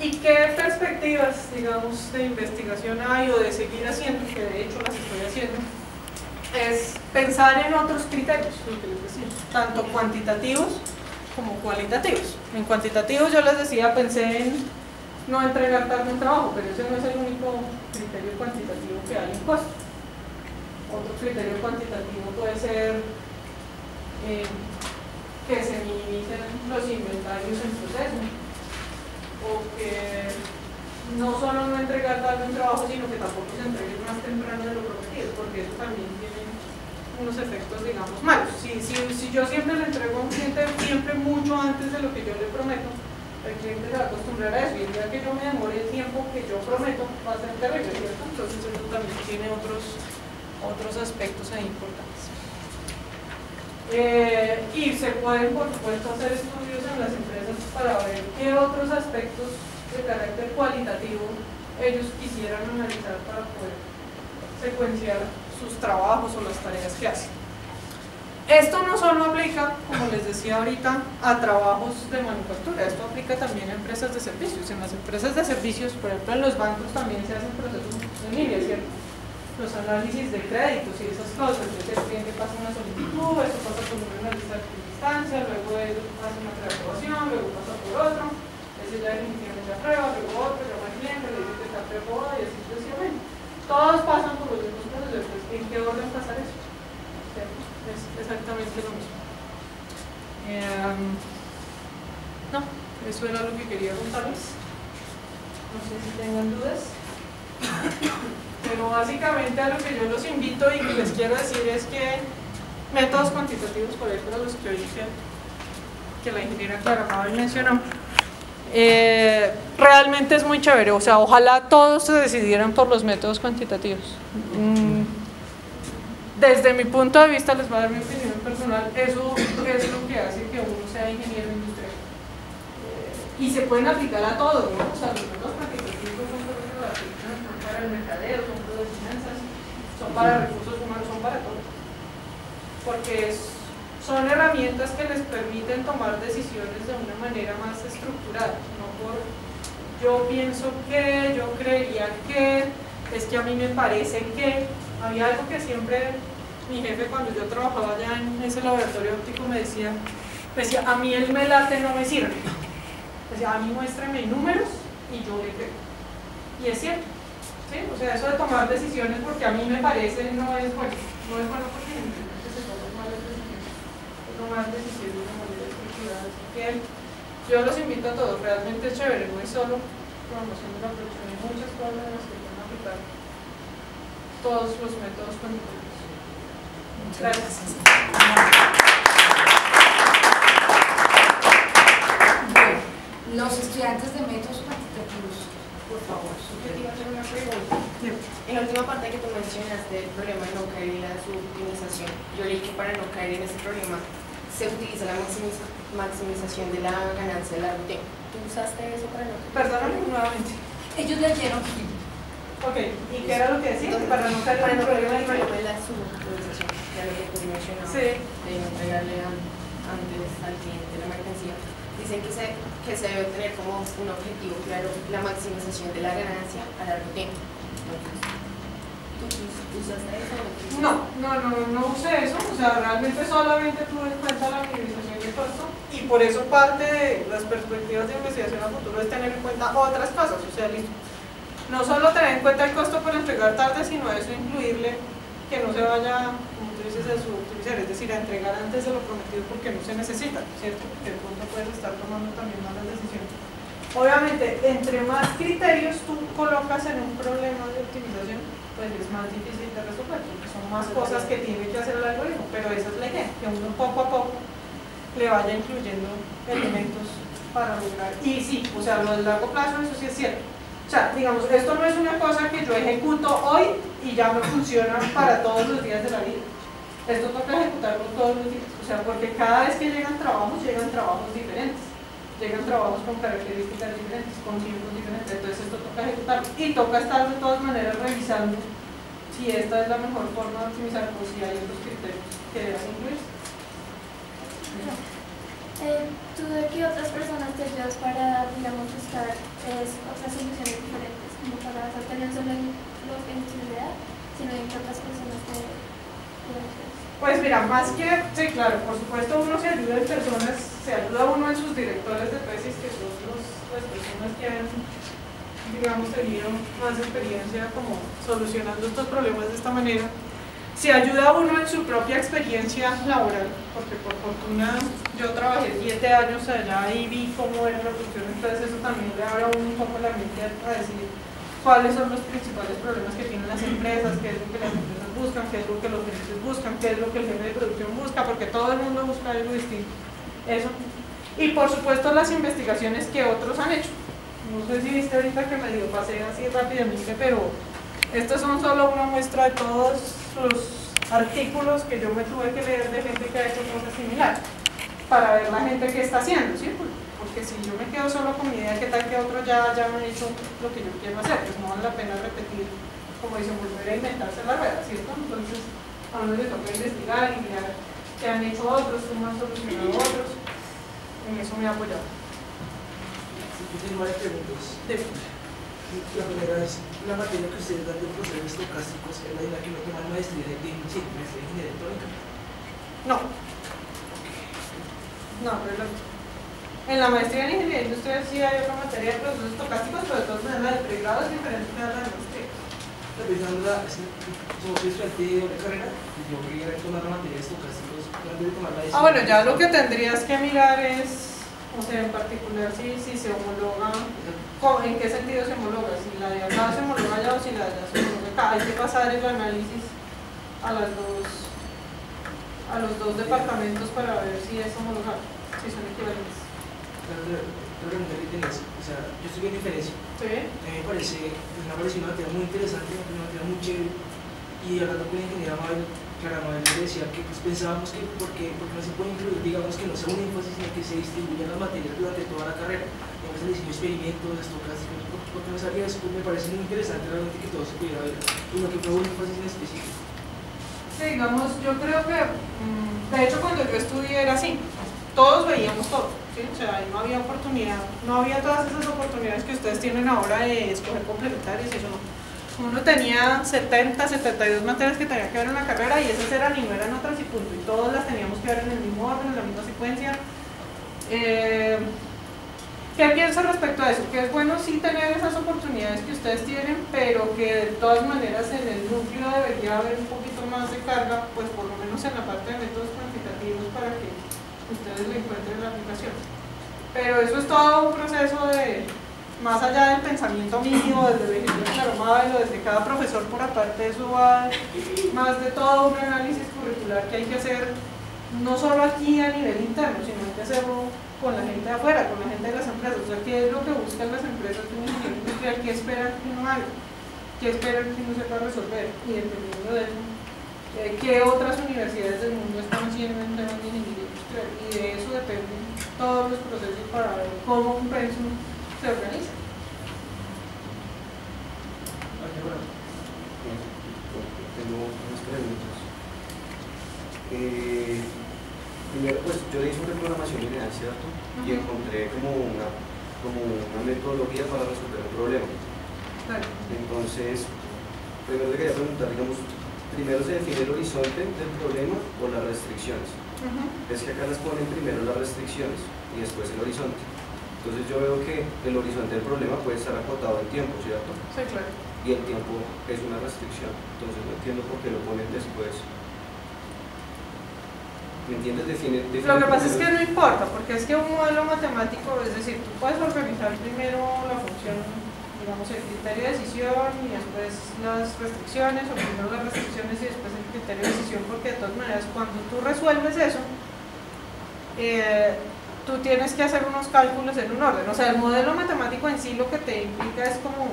¿Y qué perspectivas, digamos, de investigación hay o de seguir haciendo, que de hecho las estoy haciendo? Es pensar en otros criterios, lo que les decía, tanto cuantitativos como cualitativos. En cuantitativos yo les decía, pensé en no entregar tarde un trabajo, pero ese no es el único criterio cuantitativo que hay en costo. Otro criterio cuantitativo puede ser que se minimicen los inventarios en proceso, o que no solo no entregar tarde un trabajo, sino que tampoco se entregue más temprano de lo prometido, porque eso también tiene unos efectos, digamos, malos. Si yo siempre le entrego a un cliente siempre mucho antes de lo que yo le prometo, el cliente se va a acostumbrar a eso, y el día que yo me demore el tiempo que yo prometo va a ser terrible, ¿cierto? Entonces eso también tiene otros aspectos ahí importantes. Y se pueden, por supuesto, hacer estudios en las empresas para ver qué otros aspectos de carácter cualitativo ellos quisieran analizar para poder secuenciar sus trabajos o las tareas que hacen. Esto no solo aplica, como les decía ahorita, a trabajos de manufactura, esto aplica también a empresas de servicios. En las empresas de servicios, por ejemplo, en los bancos también se hacen procesos en línea, ¿cierto? Los análisis de créditos y esas cosas, entonces el cliente pasa una solicitud, eso pasa por una lista de instancia, luego hace una preaprobación, luego pasa por otro, ese ya definitivamente aprueba, luego otro, llama al cliente, le dice que está preaprobado y así sucesivamente. Todos pasan por los mismos procesos, pues, ¿en qué orden pasar eso? Es exactamente lo mismo. No, eso era lo que quería contarles. No sé si tengan dudas. Pero básicamente a lo que yo los invito y que les quiero decir es que métodos cuantitativos, por ejemplo, los que hoy que la ingeniera Clara Mabel mencionó, realmente es muy chévere. O sea, ojalá todos se decidieran por los métodos cuantitativos. Desde mi punto de vista, les voy a dar mi opinión personal, eso es lo que hace que uno sea ingeniero industrial. Y se pueden aplicar a todo, ¿no? O sea, los métodos cuantitativos son para el mercadeo, son para las finanzas, son para recursos humanos, son para todo. Porque son herramientas que les permiten tomar decisiones de una manera más estructurada, no por yo pienso que, yo creería que, es que a mí me parece que. Había algo que siempre mi jefe, cuando yo trabajaba allá en ese laboratorio óptico, me decía, a mí el melate no me sirve. Decía, a mí muéstrame números y yo le creo. Y es cierto, ¿sí? O sea, eso de tomar decisiones porque a mí me parece no es bueno. No es bueno porque simplemente se toman malas decisiones. Tomar decisiones de manera estructurada. Así que yo los invito a todos, realmente es chévere, no es solo promoción de la producción, hay muchas cosas en las que pueden aplicar todos los métodos cuantitativos. Muchas gracias. Bueno, los estudiantes de métodos cuantitativos, por favor. Yo te iba a hacer una pregunta. En la última parte que tú mencionaste el problema de no caer en la suboptimización, yo leí que para no caer en ese problema se utiliza la maximización de la ganancia de la rutina. ¿Tú usaste eso para no caer? Perdóname nuevamente. Ellos leyeron. Ok, ¿y qué era lo que decía? Para no caer en el problema de la suboptimización, ya lo que tú mencionabas, sí, de no entregarle antes al cliente la mercancía. Dicen que se debe tener como un objetivo claro la maximización de la ganancia a largo tiempo. Entonces, ¿tú usaste eso? No usé eso, o sea, realmente solamente tuve en cuenta la minimización de costo y por eso parte de las perspectivas de investigación a futuro es tener en cuenta otras cosas, o sea, listo. No solo tener en cuenta el costo por entregar tarde, sino eso incluirle que no se vaya, como tú dices, a suboptimizar, es decir, a entregar antes de lo prometido porque no se necesita, ¿cierto? Porque de pronto puedes estar tomando también malas decisiones. Obviamente, entre más criterios tú colocas en un problema de optimización, pues es más difícil de resolver, porque son más cosas que tiene que hacer el algoritmo, pero esa es la idea, que uno poco a poco le vaya incluyendo elementos para lograr. Y sí, o sea, lo del largo plazo, eso sí es cierto. O sea, digamos, esto no es una cosa que yo ejecuto hoy y ya me funciona para todos los días de la vida. Esto toca ejecutarlo todos los días, o sea, porque cada vez que llegan trabajos diferentes. Llegan trabajos con características diferentes, con tiempos diferentes, entonces esto toca ejecutarlo. Y toca estar de todas maneras revisando si esta es la mejor forma de optimizar o si hay otros criterios que deban incluirse. ¿Tú de qué otras personas te apoyos para, digamos, buscar otras soluciones diferentes, como para no tener solo en ciudad, sino en otras personas de Pues mira, más que, sí, claro, por supuesto uno se ayuda en personas, se ayuda uno en sus directores de tesis, que son las personas que han, digamos, tenido más experiencia como solucionando estos problemas de esta manera. Se ayuda uno en su propia experiencia laboral, porque por fortuna yo trabajé 7 años allá y vi cómo era la producción, entonces eso también le abre a uno un poco la mente a decir cuáles son los principales problemas que tienen las empresas, qué es lo que las empresas buscan, qué es lo que los gerentes buscan, qué es lo que el jefe de producción busca, porque todo el mundo busca algo distinto. Eso. Y por supuesto las investigaciones que otros han hecho. No sé si viste ahorita que medio pasé así rápidamente, pero estas son solo una muestra de todos los artículos que yo me tuve que leer de gente que ha hecho cosas similares, para ver la gente que está haciendo, ¿sí? Porque si yo me quedo solo con mi idea, ¿qué tal que otro ya me ha hecho lo que yo quiero hacer? Pues no vale la pena repetir, como dicen, volver a inventarse la rueda, ¿cierto? Entonces a uno le toca investigar y mirar qué han hecho otros, cómo han solucionado otros. En eso me he apoyado. Yo tengo varias preguntas. La primera es, la materia que ustedes dan de procesos estocásticos es la de la que no toman maestría de ingeniería electrónica. No. No, pero en la maestría en ingeniería industrial sí hay otra materia de procesos estocásticos, pero de todas maneras la del pregrado es diferente a la de la maestría. Somos estudiantes de doble carrera, y yo quería tomar la materia de estocásticos antes de tomar la decisión. Bueno, ya lo que tendrías que mirar es, o sea, en particular si se homologa, ¿en qué sentido se homologa? Si la de acá se homologa allá o si la de allá se homologa acá. Hay que pasar el análisis a los dos departamentos para ver si es homologable, si son equivalentes. La pregunta que tenés, o sea, yo estoy bien diferencia. ¿Sí? A mí me parece una materia muy interesante, una materia muy chévere, y hablando con la ingeniera Mabel, Clara Mabel me decía que pues, pensábamos que porque no se puede incluir, digamos que no sea un énfasis, sino que se distribuyan las materias durante toda la carrera, digamos el diseño de experimentos, estocásticos, porque me salía eso, pues me parece muy interesante realmente que todo se pudiera ver, y no que fue un énfasis en específico. Sí, digamos, yo creo que, de hecho cuando yo estudié era así, todos veíamos todo, ¿sí? O sea, ahí no había oportunidad, no había todas esas oportunidades que ustedes tienen ahora de escoger complementarios y eso no. Uno tenía 70, 72 materias que tenía que ver en la carrera y esas eran y no eran otras y punto, y todas las teníamos que ver en el mismo orden, en la misma secuencia. ¿Qué pienso respecto a eso? Que es bueno sí tener esas oportunidades que ustedes tienen, pero que de todas maneras en el núcleo debería haber un poquito más de carga, pues por lo menos en la parte de métodos cuantitativos para que ustedes le encuentren la aplicación. Pero eso es todo un proceso de, más allá del pensamiento mío, desde el ingeniero Mabel o desde cada profesor por aparte, eso va más de todo un análisis curricular que hay que hacer, no solo aquí a nivel interno, sino hay que hacerlo con la gente de afuera, con la gente de las empresas. O sea, ¿qué es lo que buscan las empresas de un ingeniero industrial? ¿Qué esperan que uno haga? ¿Qué esperan que uno sepa resolver? Y dependiendo de eso, ¿qué otras universidades del mundo están haciendo en temas de ingeniería industrial? Y de eso dependen todos los procesos para ver cómo un pensum se organiza. Tengo unas preguntas. Primero, pues yo hice una programación lineal, ¿cierto? Y encontré como una metodología para resolver un problema. Claro. Entonces, primero te quería preguntar, digamos, primero se define el horizonte del problema o las restricciones. Es que acá las ponen primero las restricciones y después el horizonte. Entonces yo veo que el horizonte del problema puede estar acotado en tiempo, ¿cierto? Sí, claro. Y el tiempo es una restricción. Entonces no entiendo por qué lo ponen después. ¿Me entiendes? Lo que pasa es que no importa, porque es que un modelo matemático, es decir, tú puedes organizar primero la función, digamos, el criterio de decisión y después las restricciones, o primero las restricciones y después el criterio de decisión, porque de todas maneras cuando tú resuelves eso, tú tienes que hacer unos cálculos en un orden. O sea, el modelo matemático en sí lo que te implica es como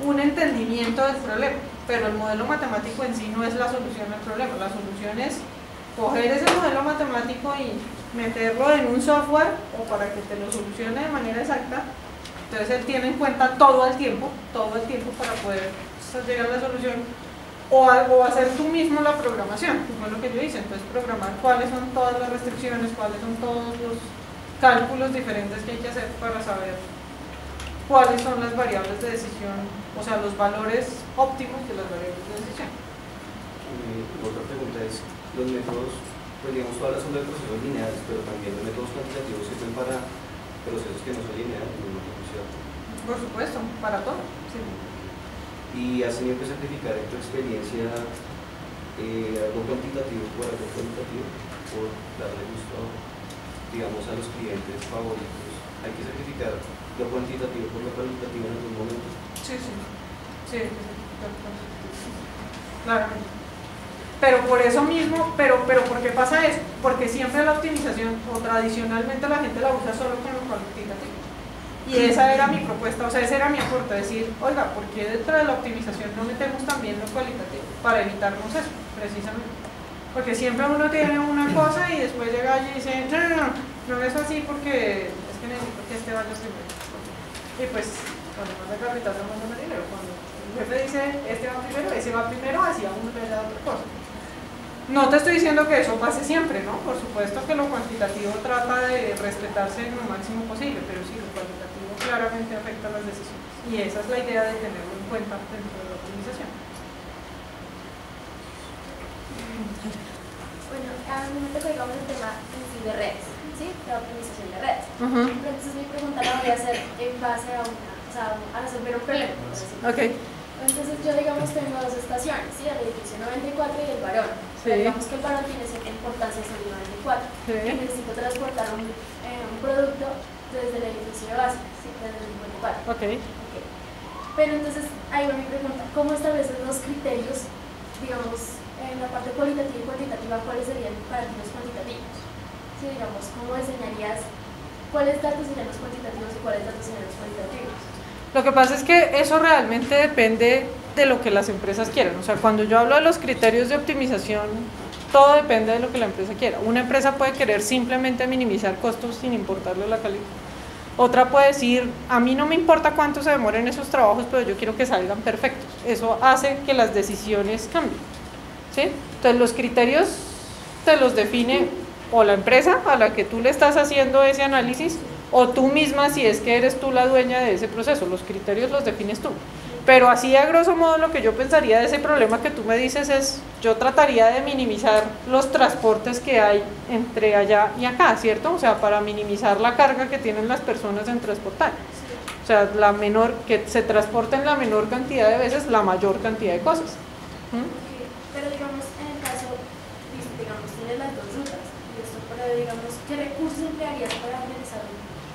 un entendimiento del problema, pero el modelo matemático en sí no es la solución al problema. La solución es coger ese modelo matemático y meterlo en un software o para que te lo solucione de manera exacta. Entonces él tiene en cuenta todo el tiempo para poder llegar a la solución, o hacer tú mismo la programación, que fue lo que yo hice. Entonces programar cuáles son todas las restricciones, cuáles son todos los cálculos diferentes que hay que hacer para saber cuáles son las variables de decisión, o sea, los valores óptimos de las variables de decisión. Otra pregunta es, los métodos, pues digamos, todas las son de procesos lineales, pero también los métodos cuantitativos sirven para procesos que no son lineales, ¿no? Por supuesto, para todo. Sí. ¿Y has tenido que sacrificar en tu experiencia algo cuantitativo por algo cualitativo, por darle gusto, digamos, a los clientes favoritos? ¿Hay que sacrificar lo cuantitativo por lo cualitativo en algún momento? Sí. Claramente. Pero por eso mismo, pero ¿por qué pasa eso? Porque siempre la optimización, o tradicionalmente la gente la usa solo con lo cuantitativo. Y esa era mi propuesta, o sea, ese era mi aporte, decir, oiga, ¿por qué dentro de la optimización no metemos también lo cualitativo? Para evitarnos eso, precisamente. Porque siempre uno tiene una cosa y después llega allí y dice, no es así porque es que necesito que este vaya primero. Y pues, cuando más de capital no manda dinero, cuando el jefe dice, este va primero, ese va primero, así a uno le da otra cosa. No te estoy diciendo que eso pase siempre, ¿no? Por supuesto que lo cuantitativo trata de respetarse en lo máximo posible, pero sí, lo cualitativo claramente afecta las decisiones. Y esa es la idea de tenerlo en cuenta dentro de la optimización. Bueno, a mí me tocó, digamos, el tema en sí de redes, ¿sí? La optimización de redes. Pero entonces mi pregunta la voy a hacer en base a a resolver un problema, por decirlo. Ok. Entonces yo, digamos, tengo dos estaciones, ¿sí? El edificio 94 y el Barón. Sí. Digamos que el Barón tiene cierta importancia sobre el 94. Sí. Y necesito transportar un producto desde el edificio de base, ¿sí? Desde el 54. Ok. Pero entonces, ahí va mi pregunta, ¿cómo estableces los criterios, digamos, en la parte cualitativa y cuantitativa, cuáles serían para ti los cuantitativos? Sí, digamos, ¿cómo diseñarías cuáles datos serían los cuantitativos y cuáles datos serían los cualitativos? Lo que pasa es que eso realmente depende de lo que las empresas quieran. O sea, cuando yo hablo de los criterios de optimización, todo depende de lo que la empresa quiera. Una empresa puede querer simplemente minimizar costos sin importarle la calidad. Otra puede decir, a mí no me importa cuánto se demoren esos trabajos, pero yo quiero que salgan perfectos. Eso hace que las decisiones cambien, ¿sí? Entonces los criterios te los define o la empresa a la que tú le estás haciendo ese análisis, o tú misma si es que eres tú la dueña de ese proceso. Los criterios los defines tú. Pero así a grosso modo lo que yo pensaría de ese problema que tú me dices es, yo trataría de minimizar los transportes que hay entre allá y acá, ¿cierto? O sea, para minimizar la carga que tienen las personas en transportar. O sea, que se transporten la menor cantidad de veces la mayor cantidad de cosas. Okay. Pero digamos, en el caso, digamos, tienes las dos rutas, pero digamos, ¿qué recursos emplearías para realizar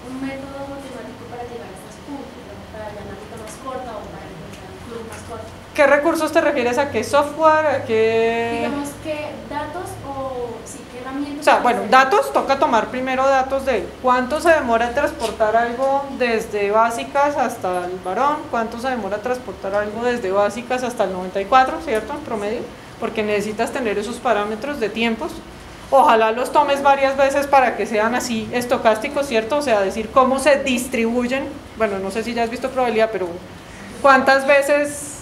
un método matemático para llegar a estos puntos? Para la ruta más corta o para encontrar un club más corto. ¿Qué recursos te refieres? ¿A qué software? ¿A qué...? Digamos que datos o sí, qué herramientas. O sea, bueno, datos, toca tomar primero datos de cuánto se demora en transportar algo desde básicas hasta el Barón, cuánto se demora transportar algo desde básicas hasta el 94, ¿cierto? En promedio, porque necesitas tener esos parámetros de tiempos. Ojalá los tomes varias veces para que sean así estocásticos, ¿cierto? O sea, decir cómo se distribuyen, bueno, no sé si ya has visto probabilidad, pero cuántas veces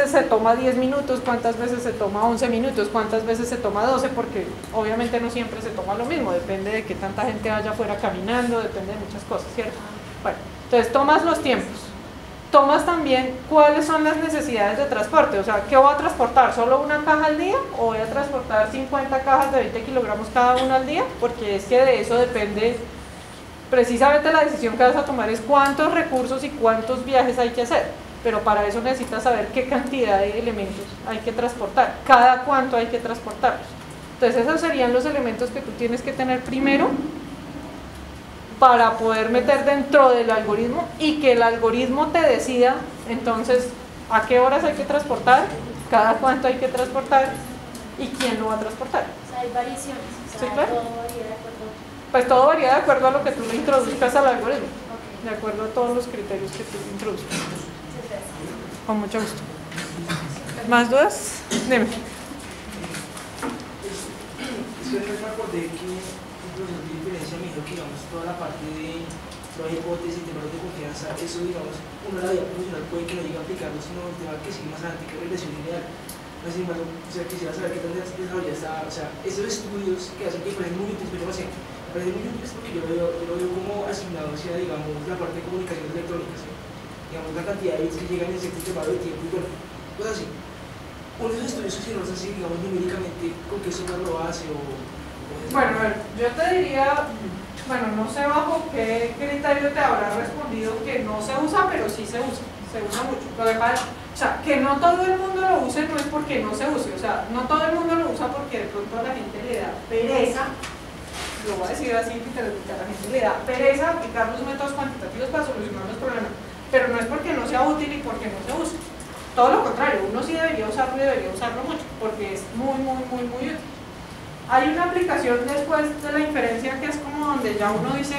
se toma 10 minutos, cuántas veces se toma 11 minutos, cuántas veces se toma 12, porque obviamente no siempre se toma lo mismo, depende de qué tanta gente vaya afuera caminando, depende de muchas cosas, ¿cierto? Bueno, entonces tomas los tiempos. Tomas también cuáles son las necesidades de transporte, o sea, ¿qué voy a transportar? ¿Solo una caja al día o voy a transportar 50 cajas de 20 kilogramos cada una al día? Porque es que de eso depende, precisamente la decisión que vas a tomar es cuántos recursos y cuántos viajes hay que hacer, pero para eso necesitas saber qué cantidad de elementos hay que transportar, cada cuánto hay que transportarlos. Entonces esos serían los elementos que tú tienes que tener primero para poder meter dentro del algoritmo y que el algoritmo te decida entonces a qué horas hay que transportar, cada cuánto hay que transportar y quién lo va a transportar. O sea, hay variaciones, o sea, Sí, claro. todo varía de acuerdo. Pues todo varía de acuerdo a lo que tú le introduzcas al algoritmo, Okay. de acuerdo a todos los criterios que tú introduzcas. Muchas gracias. Con mucho gusto. ¿Más dudas? Dime. Es que me acordé que el profesor de diferencia me dijo que, digamos, toda la parte de prueba de hipótesis, intervalos de confianza, eso, digamos, uno en la vida profesional puede que no llegue a aplicarlo, sino el tema que sigue más adelante, que es regresión lineal. Sin embargo, o sea, quisiera saber qué tan desarrollada está, o sea, esos estudios que hacen que me parecen muy útiles, pero no sé, me parecen muy útiles porque yo lo veo como asignado hacia, digamos, la parte de comunicaciones electrónicas, ¿sí? Digamos, la cantidad de bits que llegan en cierto intervalo de tiempo y bueno, cosas así. Uno de esos estudios sociológicos así, digamos, numéricamente, ¿con qué software lo hace o bueno, a ver, yo te diría, bueno, no sé bajo qué criterio te habrá respondido que no se usa, pero sí se usa mucho. Lo que pasa, o sea, que no todo el mundo lo use no es porque no se use, o sea, no todo el mundo lo usa porque de pronto a la gente le da pereza, lo voy a decir así, literalmente, a la gente le da pereza aplicar los métodos cuantitativos para solucionar los problemas, pero no es porque no sea útil y porque no se use. Todo lo contrario, uno sí debería usarlo y debería usarlo mucho, porque es muy útil. Hay una aplicación después de la inferencia que es como donde ya uno dice,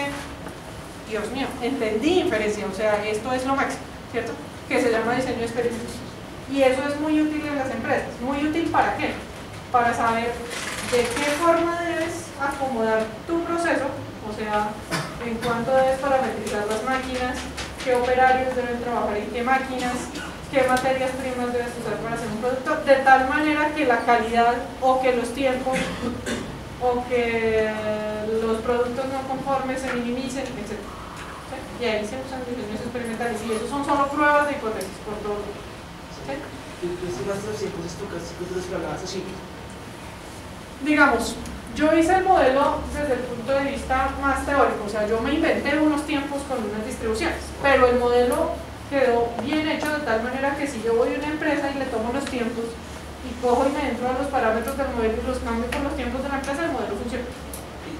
Dios mío, entendí inferencia, o sea, esto es lo máximo, ¿cierto? Que se llama diseño de experimentos. Y eso es muy útil en las empresas. ¿Muy útil para qué? Para saber de qué forma debes acomodar tu proceso, o sea, en cuánto debes parametrizar las máquinas, qué operarios deben trabajar en qué máquinas, qué materias primas debes usar para hacer un producto, de tal manera que la calidad o que los tiempos o que los productos no conformes se minimicen, etc. ¿Sí? Y ahí se usan diseños experimentales y eso son solo pruebas de hipótesis por todo. ¿Sí? Digamos, yo hice el modelo desde el punto de vista más teórico, o sea, yo me inventé unos tiempos con unas distribuciones, pero el modelo quedó bien hecho de tal manera que si yo voy a una empresa y le tomo los tiempos y cojo y me entro a los parámetros del modelo y los cambio por los tiempos de la empresa, el modelo funciona.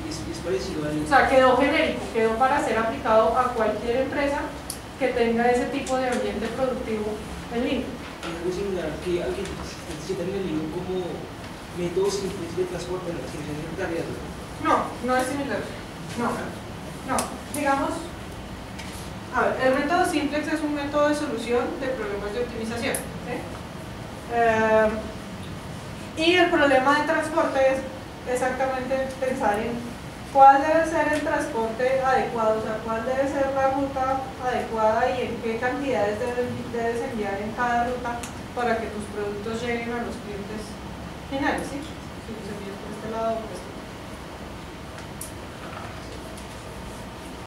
es parecido a O sea, quedó genérico, quedó para ser aplicado a cualquier empresa que tenga ese tipo de ambiente productivo en línea. algo similar que alguien cita en el libro como métodos simples de transporte en las ciencias secundarias? No es similar. No. Digamos, a ver, el método simplex es un método de solución de problemas de optimización. ¿Sí? Y el problema de transporte es exactamente pensar en cuál debe ser el transporte adecuado, o sea, cuál debe ser la ruta adecuada y en qué cantidades debes enviar en cada ruta para que tus productos lleguen a los clientes finales, ¿sí? Si los envías por este lado o por este lado.